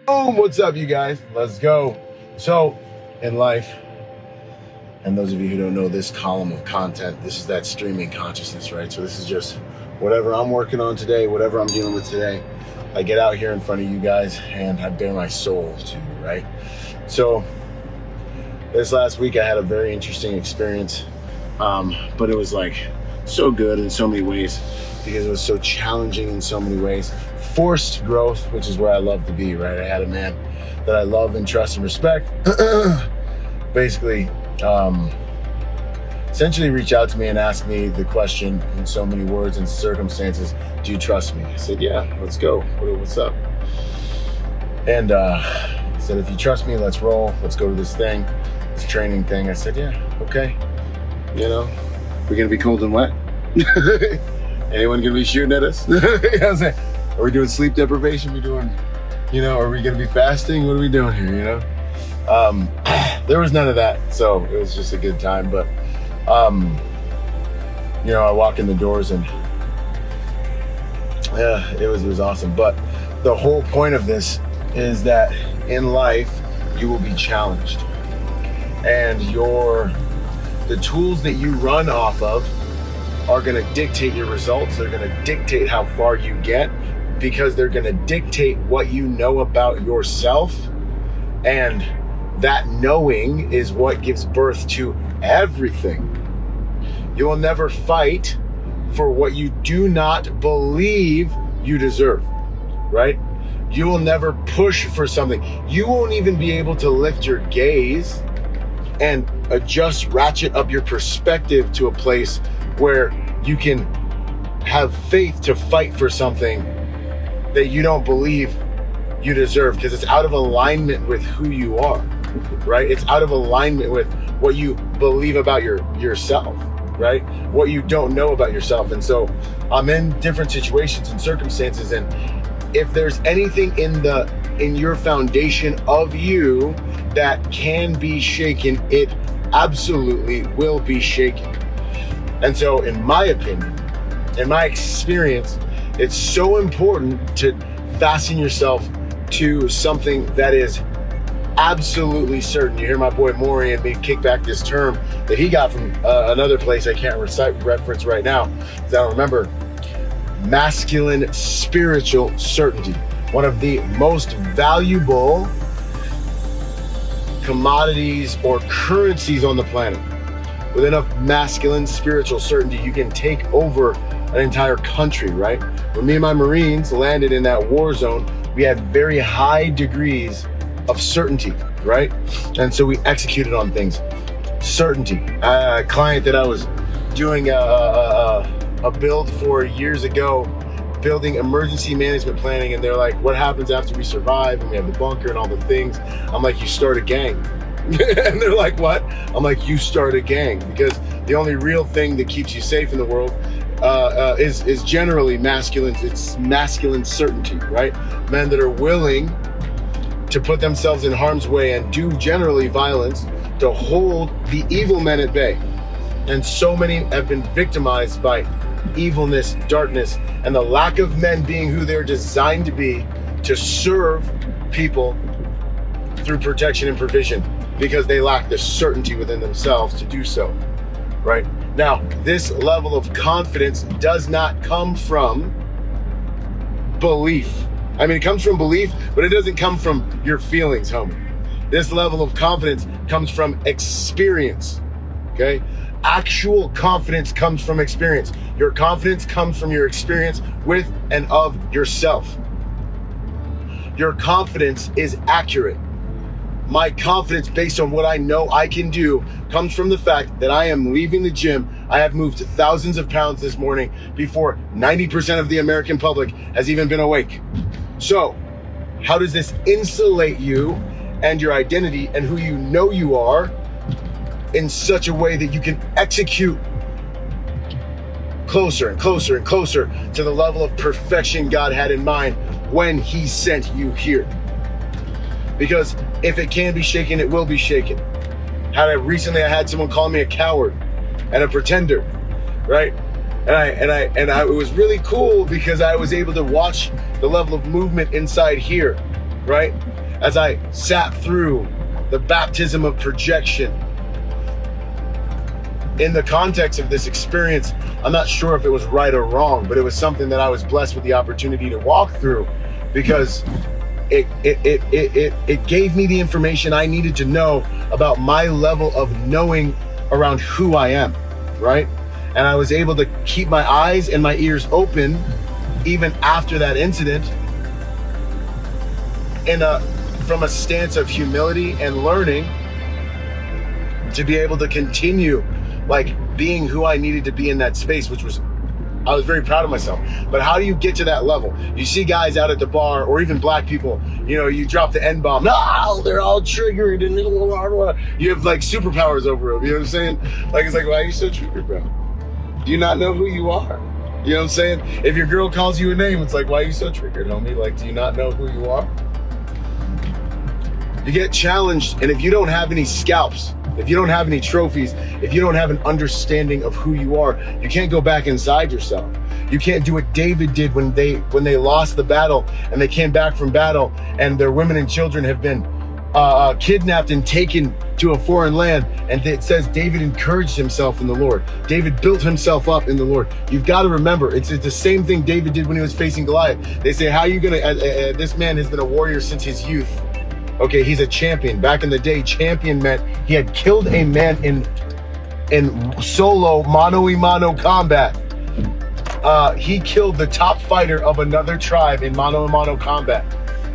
Boom, what's up, you guys? Let's go. So, in life, and those of you who don't know this column of content, this is that streaming consciousness, right? So this is just whatever I'm working on today, whatever I'm dealing with today. I get out here in front of you guys and I bare my soul to you, right? So this last week I had a very interesting experience, but it was like so good in so many ways because it was so challenging in so many ways. Forced growth, which is where I love to be, right? I had a man that I love and trust and respect basically essentially reach out to me and ask me the question in so many words and circumstances, do you trust me? I said, yeah, let's go. What's up? And he said, if you trust me, let's roll. Let's go to this thing, this training thing. I said, yeah, okay. You know, we're gonna be cold and wet. Anyone gonna be shooting at us? You know what I'm saying? Are we doing sleep deprivation? We doing, are we gonna be fasting? What are we doing here, you know? There was none of that, so it was just a good time. But I walk in the doors and yeah, it was awesome. But the whole point of this is that in life you will be challenged, and the tools that you run off of are going to dictate your results. They're going to dictate how far you get, because they're going to dictate what you know about yourself, and that knowing is what gives birth to everything. You will never fight for what you do not believe you deserve, right? You will never push for something. You won't even be able to lift your gaze and ratchet up your perspective to a place where you can have faith to fight for something that you don't believe you deserve, because it's out of alignment with who you are, right? It's out of alignment with what you believe about yourself, right? What you don't know about yourself. And so I'm in different situations and circumstances, and if there's anything in your foundation of you that can be shaken, it absolutely will be shaken. And so in my opinion, in my experience, it's so important to fasten yourself to something that is absolutely certain. You hear my boy Morton and me kick back this term that he got from another place I can't reference right now, because I don't remember. Masculine spiritual certainty. One of the most valuable commodities or currencies on the planet. With enough masculine spiritual certainty, you can take over an entire country, right? When me and my Marines landed in that war zone, we had very high degrees of certainty, right? And so we executed on things. Certainty. A client that I was doing a build for years ago, building emergency management planning, and they're like, what happens after we survive and we have the bunker and all the things? I'm like, you start a gang. And they're like, what? I'm like, you start a gang, because the only real thing that keeps you safe in the world is generally masculine. It's masculine certainty, right? Men that are willing to put themselves in harm's way and do generally violence to hold the evil men at bay. And so many have been victimized by evilness, darkness, and the lack of men being who they're designed to be, to serve people through protection and provision, because they lack the certainty within themselves to do so, right? Now, this level of confidence does not come from belief. I mean, it comes from belief, but it doesn't come from your feelings, homie. This level of confidence comes from experience, okay? Actual confidence comes from experience. Your confidence comes from your experience with and of yourself. Your confidence is accurate. My confidence, based on what I know I can do, comes from the fact that I am leaving the gym. I have moved thousands of pounds this morning before 90% of the American public has even been awake. So, how does this insulate you and your identity and who you know you are in such a way that you can execute closer and closer and closer to the level of perfection God had in mind when He sent you here? Because if it can be shaken, it will be shaken. Recently I had someone call me a coward and a pretender, right? And it was really cool because I was able to watch the level of movement inside here. right? As I sat through the baptism of projection. In the context of this experience, I'm not sure if it was right or wrong, but it was something that I was blessed with the opportunity to walk through, because it gave me the information I needed to know about my level of knowing around who I am, right? And I was able to keep my eyes and my ears open even after that incident from a stance of humility and learning to be able to continue like being who I needed to be in that space, which was, I was very proud of myself. But how do you get to that level? You see guys out at the bar, or even black people, you know, you drop the N-bomb, no, they're all triggered, and you have like superpowers over them, you know what I'm saying? Like, it's like, why are you so triggered, bro? Do you not know who you are? You know what I'm saying? If your girl calls you a name, it's like, why are you so triggered, homie? Like, do you not know who you are? You get challenged, and if you don't have any scalps, if you don't have any trophies, if you don't have an understanding of who you are, you can't go back inside yourself. You can't do what David did when they lost the battle and they came back from battle and their women and children have been kidnapped and taken to a foreign land. And it says David encouraged himself in the Lord. David built himself up in the Lord. You've got to remember, it's the same thing David did when he was facing Goliath. They say, how are you gonna, this man has been a warrior since his youth. Okay, he's a champion. Back in the day, champion meant he had killed a man in solo mano-a-mano combat. He killed the top fighter of another tribe in mano-a-mano combat.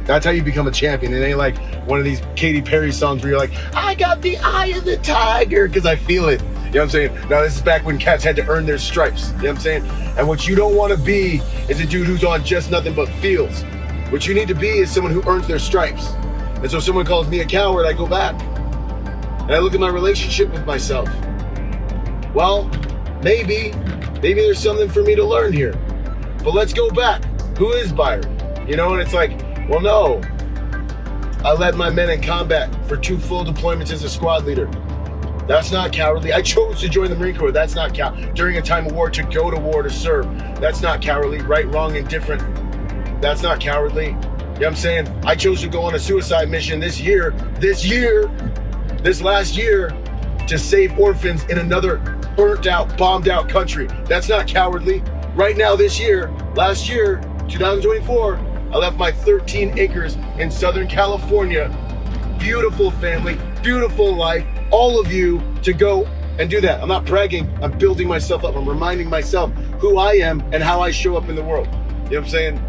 That's how you become a champion. It ain't like one of these Katy Perry songs where you're like, I got the eye of the tiger, because I feel it. You know what I'm saying? No, this is back when cats had to earn their stripes. You know what I'm saying? And what you don't want to be is a dude who's on just nothing but feels. What you need to be is someone who earns their stripes. And so if someone calls me a coward, I go back and I look at my relationship with myself. Well, maybe there's something for me to learn here, but let's go back. Who is Byron? You know, and it's like, well, no, I led my men in combat for 2 full deployments as a squad leader. That's not cowardly. I chose to join the Marine Corps. That's not cowardly. During a time of war, to go to war, to serve. That's not cowardly. Right, wrong, indifferent. That's not cowardly. You know what I'm saying? I chose to go on a suicide mission this last year, to save orphans in another burnt out, bombed out country. That's not cowardly. Right now, last year, 2024, I left my 13 acres in Southern California. Beautiful family, beautiful life, all of you, to go and do that. I'm not bragging, I'm building myself up. I'm reminding myself who I am and how I show up in the world. You know what I'm saying?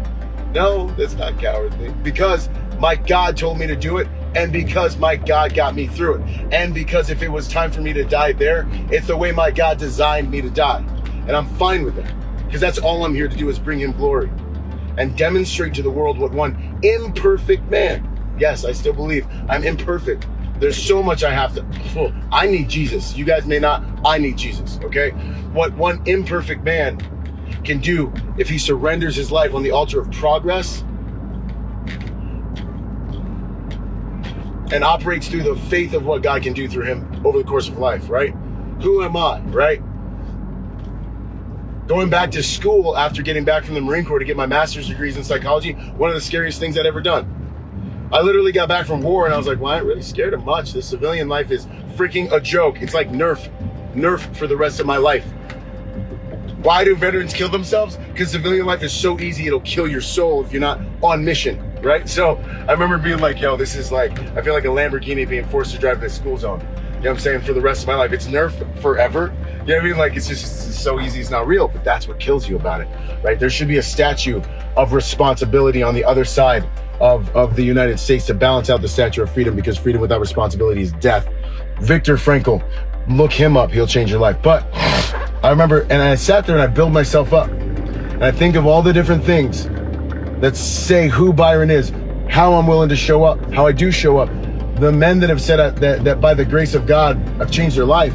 No, that's not cowardly, because my God told me to do it, and because my God got me through it, and because if it was time for me to die there, it's the way my God designed me to die, and I'm fine with that, because that's all I'm here to do, is bring him glory and demonstrate to the world what one imperfect man, yes, I still believe I'm imperfect. There's so much I have to, I need Jesus. You guys may not, I need Jesus, okay? What one imperfect man can do if he surrenders his life on the altar of progress and operates through the faith of what God can do through him over the course of life, right? Who am I, right? Going back to school after getting back from the Marine Corps to get my master's degrees in psychology, one of the scariest things I'd ever done. I literally got back from war and I was like, well, I ain't really scared of much. This civilian life is freaking a joke. It's like Nerf for the rest of my life. Why do veterans kill themselves? Because civilian life is so easy, it'll kill your soul if you're not on mission, right? So I remember being like, yo, this is like, I feel like a Lamborghini being forced to drive in a school zone. You know what I'm saying? For the rest of my life. It's Nerf forever. You know what I mean? Like, it's so easy, it's not real, but that's what kills you about it, right? There should be a statue of responsibility on the other side of the United States to balance out the statue of freedom, because freedom without responsibility is death. Viktor Frankl, look him up, he'll change your life. But I remember, and I sat there and I built myself up. And I think of all the different things that say who Byron is, how I'm willing to show up, how I do show up. The men that have said that by the grace of God, I've changed their life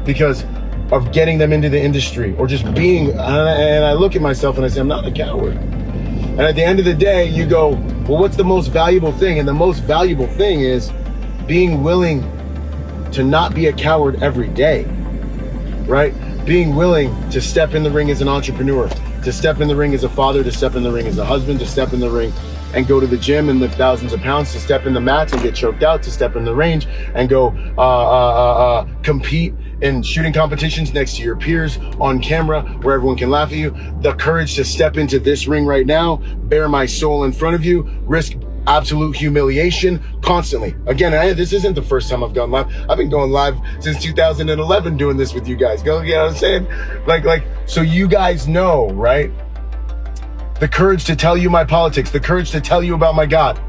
because of getting them into the industry or just being, and I look at myself and I say, I'm not a coward. And at the end of the day, you go, well, what's the most valuable thing? And the most valuable thing is being willing to not be a coward every day, right? Being willing to step in the ring as an entrepreneur, to step in the ring as a father, to step in the ring as a husband, to step in the ring and go to the gym and lift thousands of pounds, to step in the mats and get choked out, to step in the range and go compete in shooting competitions next to your peers on camera where everyone can laugh at you. The courage to step into this ring right now, bare my soul in front of you, risk absolute humiliation constantly. Again, this isn't the first time I've gone live. I've been going live since 2011 doing this with you guys. You know what I'm saying? Like, so you guys know, right? The courage to tell you my politics, the courage to tell you about my God,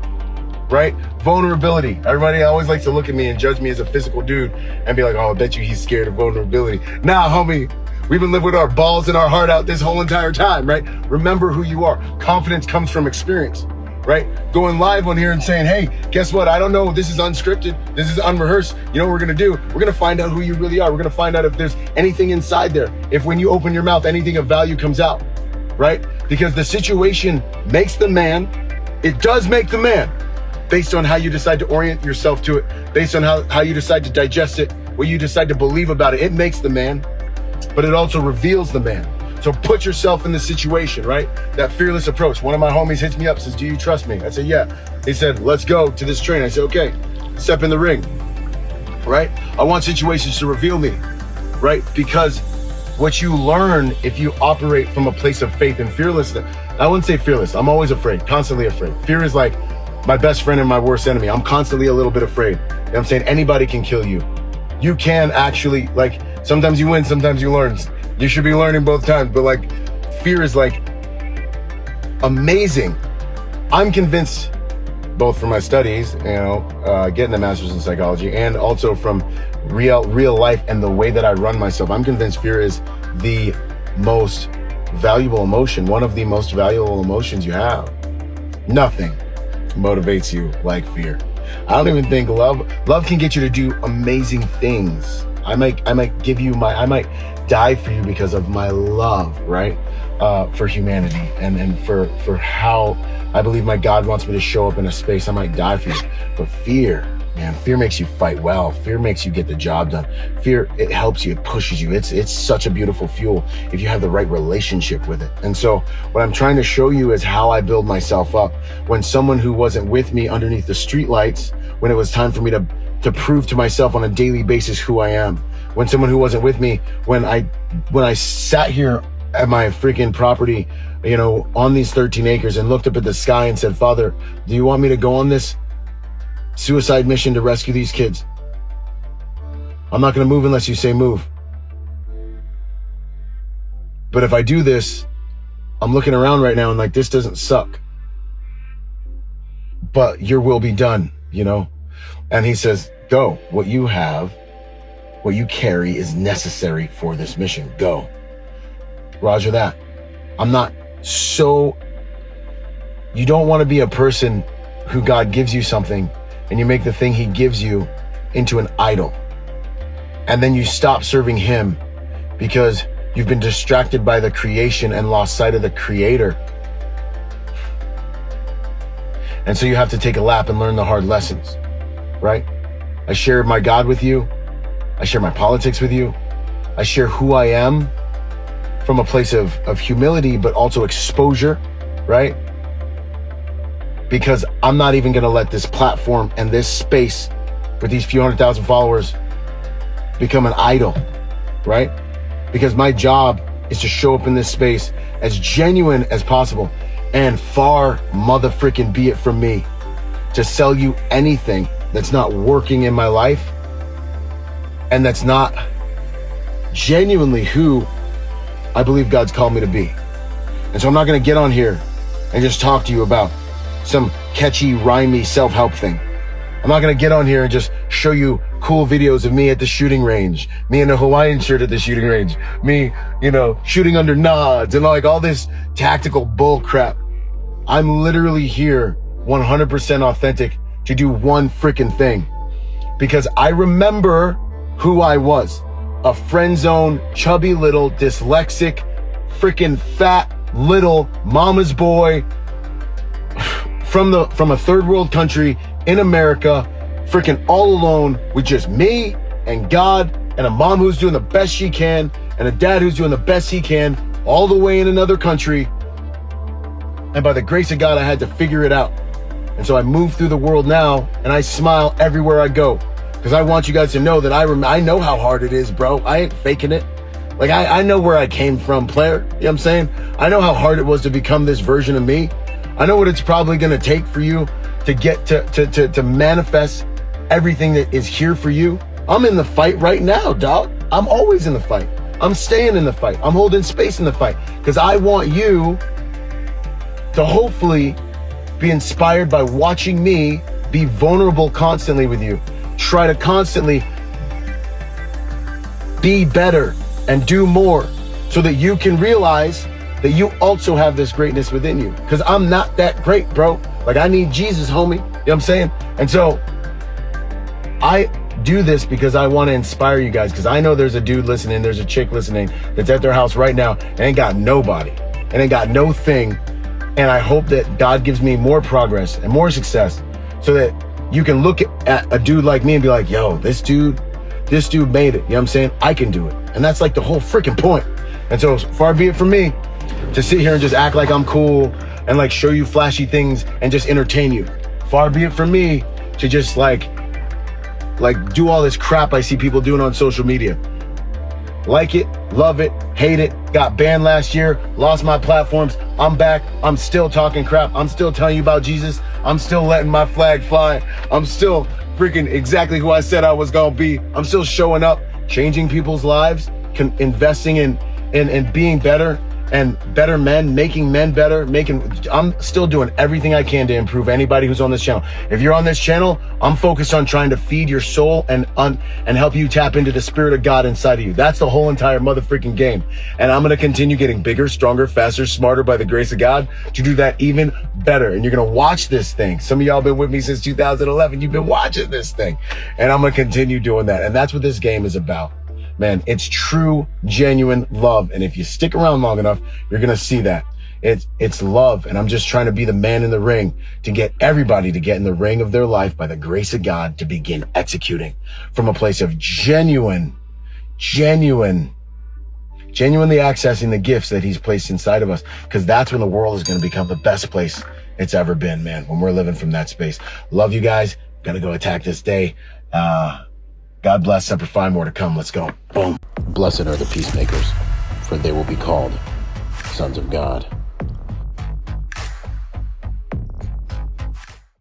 right? Vulnerability. Everybody always likes to look at me and judge me as a physical dude and be like, oh, I bet you he's scared of vulnerability. Nah, homie, we've been living with our balls and our heart out this whole entire time, right? Remember who you are. Confidence comes from experience, right? Going live on here and saying, hey, guess what? I don't know. This is unscripted. This is unrehearsed. You know what we're going to do? We're going to find out who you really are. We're going to find out if there's anything inside there. If when you open your mouth, anything of value comes out, right? Because the situation makes the man. It does make the man based on how you decide to orient yourself to it, based on how you decide to digest it, what you decide to believe about it. It makes the man, but it also reveals the man. So put yourself in the situation, right? That fearless approach. One of my homies hits me up, says, do you trust me? I said, yeah. He said, let's go to this train. I said, okay, step in the ring, right? I want situations to reveal me, right? Because what you learn if you operate from a place of faith and fearlessness, I wouldn't say fearless. I'm always afraid, constantly afraid. Fear is like my best friend and my worst enemy. I'm constantly a little bit afraid. You know what I'm saying? Anybody can kill you. You can actually, like, sometimes you win, sometimes you learn. You should be learning both times, but like, fear is like amazing. I'm convinced, both from my studies, you know, getting a master's in psychology, and also from real life and the way that I run myself, I'm convinced fear is the most valuable emotion, one of the most valuable emotions you have. Nothing motivates you like fear. I don't even think love can get you to do amazing things. I might die for you because of my love, right? For humanity and for how I believe my God wants me to show up in a space. I might die for you. But fear, man, fear makes you fight well. Fear makes you get the job done. Fear, it helps you, it pushes you. It's such a beautiful fuel if you have the right relationship with it. And so what I'm trying to show you is how I build myself up. When someone who wasn't with me underneath the streetlights, when it was time for me to prove to myself on a daily basis who I am. When someone who wasn't with me, when I sat here at my freaking property, you know, on these 13 acres and looked up at the sky and said, Father, do you want me to go on this suicide mission to rescue these kids? I'm not going to move unless you say move. But if I do this, I'm looking around right now and like, this doesn't suck. But your will be done, you know? And he says, go. What you have, what you carry is necessary for this mission. Go. Roger that. You don't want to be a person who God gives you something and you make the thing he gives you into an idol. And then you stop serving him because you've been distracted by the creation and lost sight of the creator. And so you have to take a lap and learn the hard lessons, right? I share my God with you. I share my politics with you. I share who I am from a place of humility, but also exposure, right? Because I'm not even going to let this platform and this space with these few 100,000 followers become an idol, right? Because my job is to show up in this space as genuine as possible, and far motherfucking be it from me to sell you anything that's not working in my life and that's not genuinely who I believe God's called me to be. And so I'm not going to get on here and just talk to you about some catchy, rhymey self-help thing. I'm not going to get on here and just show you cool videos of me at the shooting range, me in a Hawaiian shirt at the shooting range, me, you know, shooting under nods and like all this tactical bull crap. I'm literally here 100% authentic to do one freaking thing, because I remember who I was. A friend zone, chubby little, dyslexic, freaking fat little mama's boy from a third world country in America, freaking all alone with just me and God and a mom who's doing the best she can and a dad who's doing the best he can, all the way in another country. And by the grace of God, I had to figure it out. And so I move through the world now and I smile everywhere I go. Because I want you guys to know that I know how hard it is, bro. I ain't faking it. Like, I know where I came from, player. You know what I'm saying? I know how hard it was to become this version of me. I know what it's probably going to take for you to get to manifest everything that is here for you. I'm in the fight right now, dog. I'm always in the fight. I'm staying in the fight. I'm holding space in the fight because I want you to hopefully be inspired by watching me be vulnerable constantly with you. Try to constantly be better and do more so that you can realize that you also have this greatness within you. Because I'm not that great, bro. Like, I need Jesus, homie. You know what I'm saying? And so I do this because I want to inspire you guys, because I know there's a dude listening, there's a chick listening that's at their house right now and ain't got nobody and ain't got no thing. And I hope that God gives me more progress and more success so that you can look at a dude like me and be like, yo, this dude made it. You know what I'm saying? I can do it. And that's like the whole freaking point. And so far be it from me to sit here and just act like I'm cool and like show you flashy things and just entertain you. Far be it from me to just like do all this crap I see people doing on social media. Like it, love it, hate it, got banned last year, lost my platforms. I'm back. I'm still talking crap. I'm still telling you about Jesus. I'm still letting my flag fly. I'm still freaking exactly who I said I was gonna be. I'm still showing up, changing people's lives, investing in being better and better men, making men better, I'm still doing everything I can to improve anybody who's on this channel. If you're on this channel, I'm focused on trying to feed your soul and help you tap into the spirit of God inside of you. That's the whole entire motherfucking game. And I'm going to continue getting bigger, stronger, faster, smarter by the grace of God to do that even better. And you're going to watch this thing. Some of y'all been with me since 2011. You've been watching this thing. And I'm going to continue doing that. And that's what this game is about. Man, it's true, genuine love. And if you stick around long enough, you're going to see that. It's love. And I'm just trying to be the man in the ring to get everybody to get in the ring of their life by the grace of God to begin executing from a place of genuinely accessing the gifts that he's placed inside of us. Because that's when the world is going to become the best place it's ever been, man, when we're living from that space. Love you guys. Got to go attack this day. God bless. Semper Fi. More to come. Let's go. Boom. Blessed are the peacemakers, for they will be called sons of God.